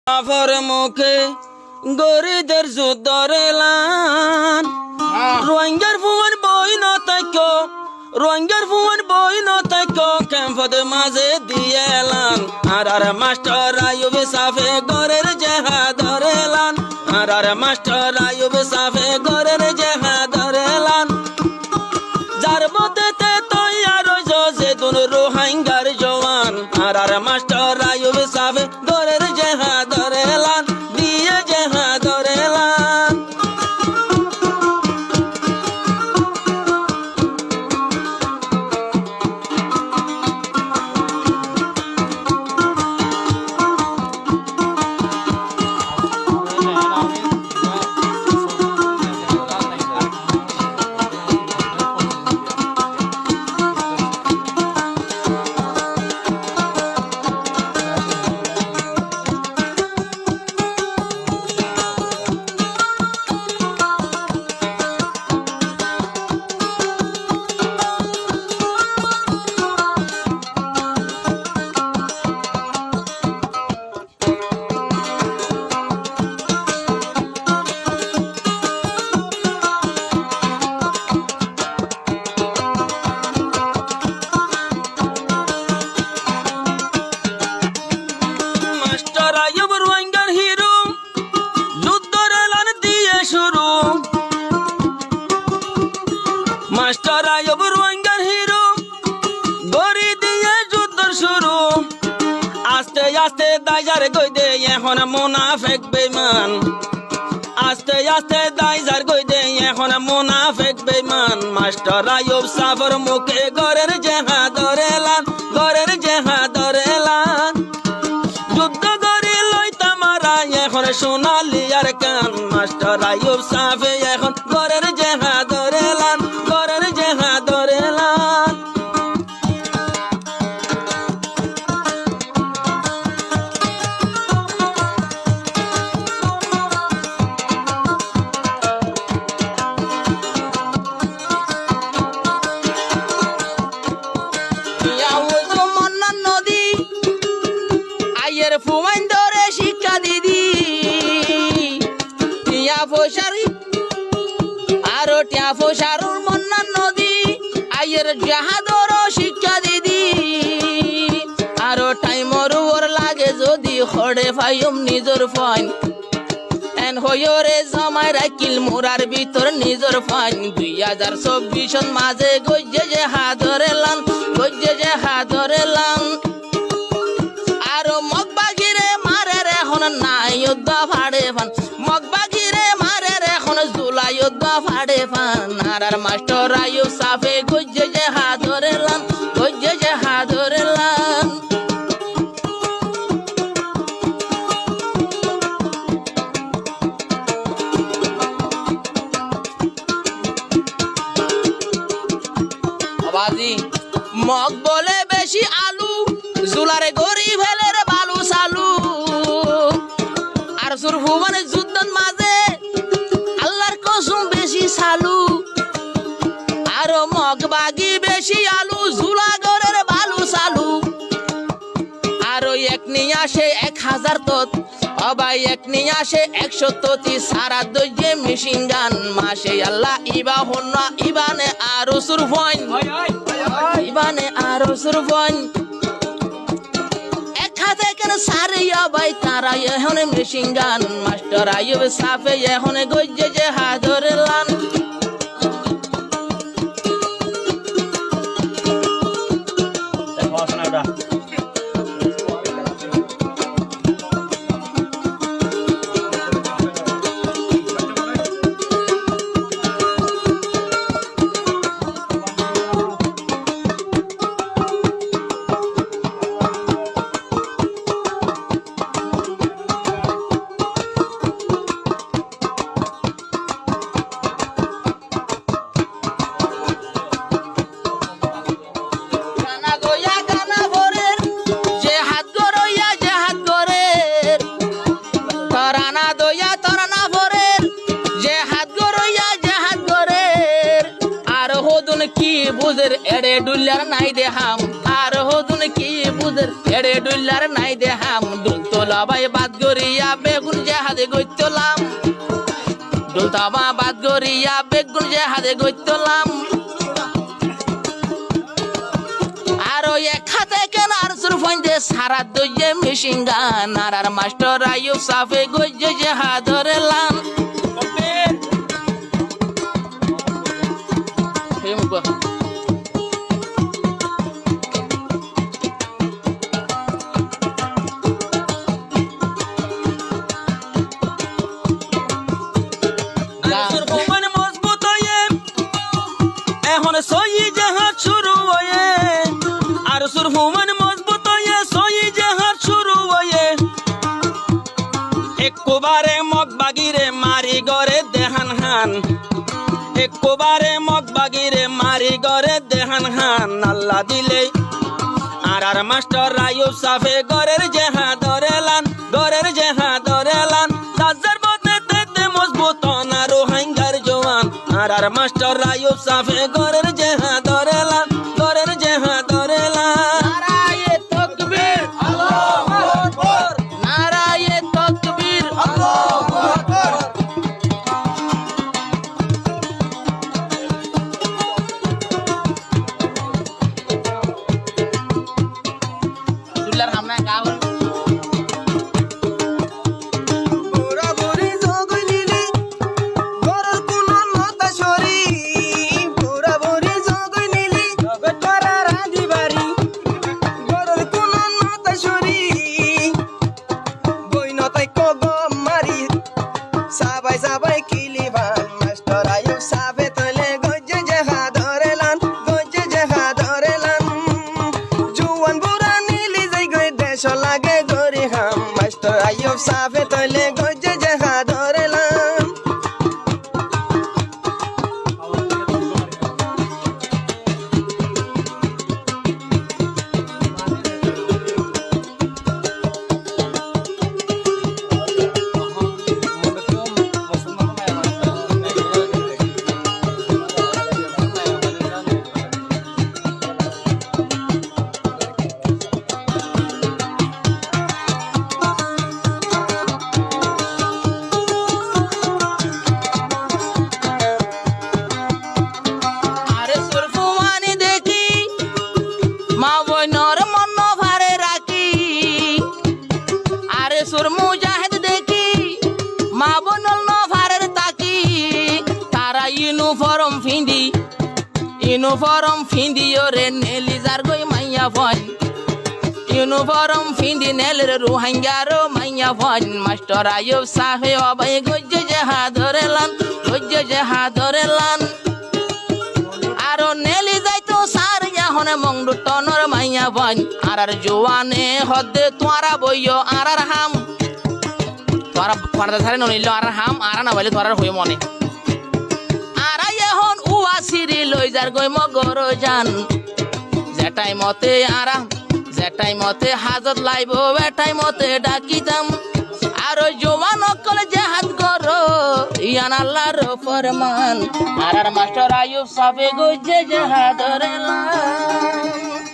আফর মুখে গরিদের যুদ্ধর এলান রোহিঙ্গার ফুয়ার বই ন তাইক রোহিঙ্গার ফুয়ার বই ন তাইক ক্যাম্পদের মাঝে দিয়ে এলান আর মাস্টার আয়ুবে সাফে গরের জেহাদর এলান আর মাস্টার আয়ুবে সাফে গরের জেহাদর এলান যার বতেতে তৈয়ার যে দুন রোহিঙ্গার জওয়ান আর মাস্টার আয়ুবে সাফে গরের জেহাদর এলান দিয়ে জেহাদর এলান মাস্টার আয়ুব রোহিঙ্গার হিরো গরি দিয়ে যুদ্ধ শুরু আস্তে আস্তে দাইজার গই দে এখন মুনাফিক বেঈমান আস্তে আস্তে দাইজার গই দে এখন মুনাফিক বেঈমান মাস্টার আয়ুব সাফর মুখে গরের জেহাদর এলান গরের জেহাদর এলান যুদ্ধ গরি লইতা মারা এখন সোনালি আর কান মাস্টার আয়ুব সাফে এখন গরের জেহাদর এলান গরের জেহাদর এলান নদী আইয়ের ফুমাইন ধরে শিক্ষা দিদি টিয়া ফসারি আরো টিয়া ফসারুর মন্না নদী আইয়ের জাহাদর শিক্ষা দিদি আরো টাইমর ওর লাগে যদি খড়ে ফাইম নিজর ফাইন এন হয়রে জমাই রাখিল মোরার ভিতর নিজর ফাইন 2024 মাঝে গজ্জে যে হাদর এলান গজ্জে যে হাদর এলান আরো মগবাগিরে মারে রে এখন নাই যুদ্ধ ফাড়ে ফান মগবাগিরে মারে রে এখন জুলাই যুদ্ধ ফাড়ে ফান আর মাস্টার আয়ুব সাফে গজ্জে যে হাদর এলান গজ্জে যে হাদর এলান বাজি মগ বলে বেশি আলু জুলারে গরি ভেলে রে বালু সালু আর সুরফু মানে যুদ্ধন মাঝে আল্লাহর কসম বেশি সালু আর মগ বাগি বেশি আলু জুলা গরের বালু সালু আর এক নিয়ে আসে 1000 তত অবাই এক নিয়ে আসে 100 ততি সারা দইয়ে মেশিন গান মাসে আল্লাহ ইবা হন্না ইবানে আর সুরফাইন ইবানে আর সুরফাইন এক হাতে কেন সারে অবাই তারা এখন মেশিন গান মাস্টার আয়ুব সাফে এখন গজ্জে যে হাদর এলান বুঝের এড়ে ডুল্লার নাই দেহাম আর হদুন কি বুঝের এড়ে ডুল্লার নাই দেহাম দুল তোলা ভাই বাদ গরিয়া ডুলতামা বাদ গরিয়া বেগুন জেহাদে গইতলাম আরো এক হাতে কেনার সুরফঞ্জে সারা দইয়ে মেশিন গান আর মাস্টার আইয়ুব সাফে গইজে জেহাদরে লান একবারে মগ বাগিরে মারি গরে দেহান হান একবারে মগ বাগিরে মারি গরে দেহান হান আল্লাহ দিলে আর মাস্টার আইয়ুব সাফে গরের জেহা ধরেলান গরের জেহা ধরেলান রাজার বদে তেতে মজবুত না রোহিঙ্গার জওয়ান আর মাস্টার আইয়ুব সাফে গরের জেহা ধরেলান গরের জেহা ধরেলান নারায়ে তাকবীর আল্লাহু আকবার নারায়ে তাকবীর আল্লাহু আকবার দুল্লার হামনা গাওল আইয়ুব সাফে তলে গজে জেহা ধরেলাম ইউনিফর্ম ফিন্দি ওরে নেলিজার গই মাইয়া ফন ইউনিফর্ম ফিন্দি নেলের রোহিঙ্গারো মাইয়া ফন মাস্টার আইয়ুব সাফে অবাই গজ্জে জেহা ধরেলান গজ্জে জেহা ধরেলান আরো নেলি যাইতো সার এখন মংডু টনর মাইয়া ফন আর জোয়ানে হদে তোরা বইও আর হাম তোরা পর্দা ধারে ননিল আর হাম আর না বলে তোরার হই মনে সিরি লই যার গই মগর জান যেটাই মতে আরাম যেটাই মতে হাজত লাইব বেটাই মতে ডাকিতাম আর ওই জওয়ান অকল জেহাদ করো ইয়ান আল্লাহর ফরমান আর মাস্টার আইয়ুব সাফে গইজে জেহাদ রেলাম